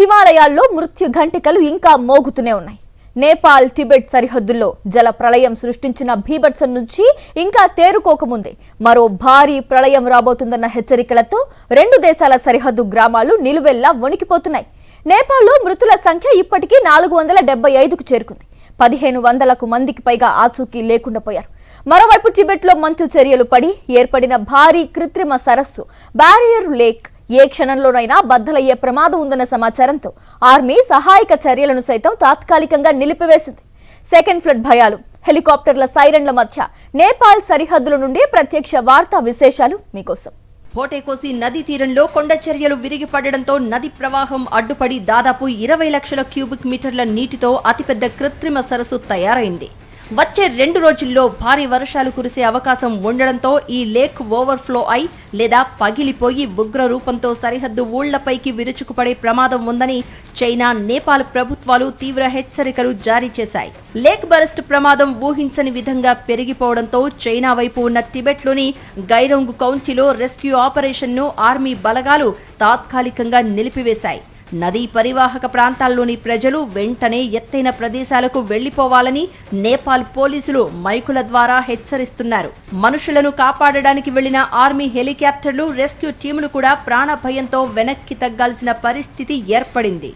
హిమాలయాల్లో మృత్యు ఘంటికలు ఇంకా మోగుతూనే ఉన్నాయి. నేపాల్ టిబెట్ సరిహద్దుల్లో జల ప్రళయం సృష్టించిన బీభత్సం నుంచి ఇంకా తేరుకోకముందే మరో భారీ ప్రళయం రాబోతుందన్న హెచ్చరికలతో రెండు దేశాల సరిహద్దు గ్రామాలు నిలువెల్లా వణికిపోతున్నాయి. నేపాల్లో మృతుల సంఖ్య ఇప్పటికీ 475కు చేరుకుంది. 1500కు మందికి పైగా ఆచూకీ లేకుండా పోయారు. మరోవైపు టిబెట్లో మంచు చర్యలు పడి ఏర్పడిన భారీ కృత్రిమ సరస్సు బ్యారియర్ లేక్ ఏ క్షణంలోనైనా బద్దలయ్యే ప్రమాదం ఉందన్న సమాచారంతో ఆర్మీ సహాయక చర్యలను సైతం తాత్కాలికంగా నిలిపివేసింది. సెకండ్ ఫ్లడ్ భయాలు, హెలికాప్టర్ల సైరన్ల మధ్య నేపాల్ సరిహద్దుల నుండి ప్రత్యక్ష వార్తా విశేషాలు మీకోసం. పోటేకోసి నదీ తీరంలో కొండ చర్యలు విరిగిపడడంతో నది ప్రవాహం అడ్డుపడి దాదాపు 20 లక్షల క్యూబిక్ మీటర్ల నీటితో అతిపెద్ద కృత్రిమ సరస్సు తయారైంది. వచ్చే 2 రోజుల్లో భారీ వర్షాలు కురిసే అవకాశం ఉండడంతో ఈ లేక్ ఓవర్ఫ్లో అయి లేదా పగిలిపోయి ఉగ్ర రూపంతో సరిహద్దు ఊళ్లపైకి విరుచుకుపడే ప్రమాదం ఉందని చైనా, నేపాల్ ప్రభుత్వాలు తీవ్ర హెచ్చరికలు జారీ చేశాయి. లేక్ బరస్ట్ ప్రమాదం ఊహించని విధంగా పెరిగిపోవడంతో చైనా వైపు ఉన్న టిబెట్లోని గైరోంగ్ కౌంటీలో రెస్క్యూ ఆపరేషన్ను ఆర్మీ బలగాలు తాత్కాలికంగా నిలిపివేశాయి. నదీ పరివాహక ప్రాంతాల్లోని ప్రజలు వెంటనే ఎత్తైన ప్రదేశాలకు వెళ్లిపోవాలని నేపాల్ పోలీసులు మైకుల ద్వారా హెచ్చరిస్తున్నారు. మనుషులను కాపాడడానికి వెళ్లిన ఆర్మీ హెలికాప్టర్లు, రెస్క్యూ టీములు కూడా ప్రాణ భయంతో వెనక్కి తగ్గాల్సిన పరిస్థితి ఏర్పడింది.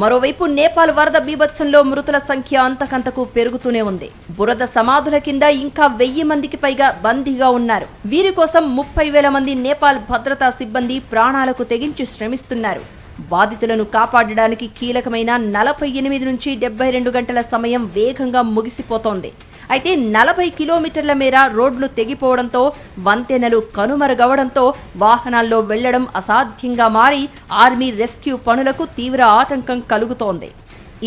మరోవైపు నేపాల్ వరద బీభత్సంలో మృతుల సంఖ్య అంతకంతకు పెరుగుతూనే ఉంది. బురద సమాధుల కింద ఇంకా 1000 మందికి పైగా బందీగా ఉన్నారు. వీరి కోసం 30,000 మంది నేపాల్ భద్రతా సిబ్బంది ప్రాణాలకు తెగించి శ్రమిస్తున్నారు. బాధితులను కాపాడడానికి కీలకమైన 48 నుంచి 72 గంటల సమయం వేగంగా ముగిసిపోతోంది. అయితే 40 కిలోమీటర్ల మేర రోడ్లు తెగిపోవడంతో, వంతెనలు కనుమరుగవడంతో వాహనాల్లో వెళ్లడం అసాధ్యంగా మారి ఆర్మీ రెస్క్యూ పనులకు తీవ్ర ఆటంకం కలుగుతోంది.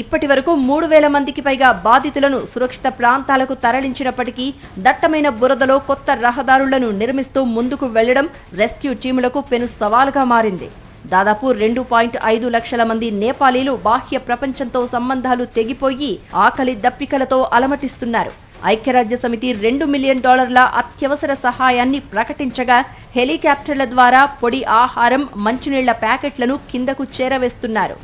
ఇప్పటి వరకు 3,000 మందికి పైగా బాధితులను సురక్షిత ప్రాంతాలకు తరలించినప్పటికీ దట్టమైన బురదలో కొత్త రహదారులను నిర్మిస్తూ ముందుకు వెళ్లడం రెస్క్యూ టీములకు పెను సవాలుగా మారింది. దాదాపు 2.5 లక్షల మంది నేపాలీలు బాహ్య ప్రపంచంతో సంబంధాలు తెగిపోయి ఆకలి దప్పికలతో అలమటిస్తున్నారు. ఐక్యరాజ్య సమితి $2 మిలియన్ అత్యవసర సహాయాన్ని ప్రకటించగా హెలికాప్టర్ల ద్వారా పొడి ఆహారం, మంచినీళ్ల ప్యాకెట్లను కిందకు చేరవేస్తున్నారు.